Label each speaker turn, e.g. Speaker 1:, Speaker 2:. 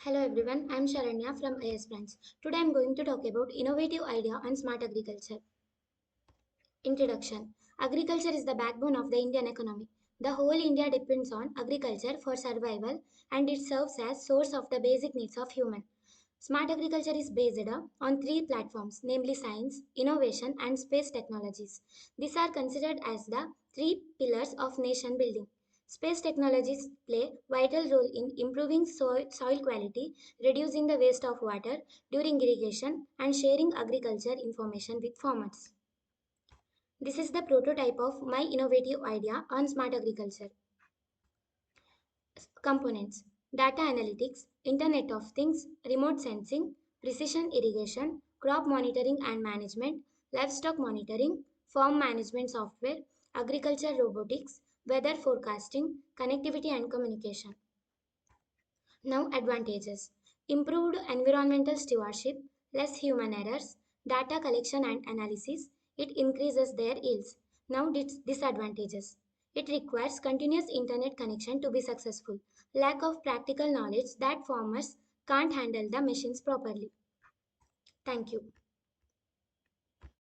Speaker 1: Hello everyone, I am Sharanya from IS Branch. Today I am going to talk about innovative idea on smart agriculture. Introduction. Agriculture is the backbone of the Indian economy. The whole India depends on agriculture for survival and it serves as source of the basic needs of human. Smart agriculture is based on three platforms, namely science, innovation, and space technologies. These are considered as the three pillars of nation building. Space technologies play vital role in improving soil quality, reducing the waste of water during irrigation, and sharing agriculture information with farmers. This is the prototype of my innovative idea on smart agriculture. Components: data analytics, Internet of Things, remote sensing, precision irrigation, crop monitoring and management, livestock monitoring, farm management software, agriculture robotics, weather forecasting, connectivity and communication. Now, advantages: improved environmental stewardship, less human errors, data collection and analysis, it increases their yields. Now, disadvantages: it requires continuous internet connection to be successful, lack of practical knowledge that farmers can't handle the machines properly. Thank you.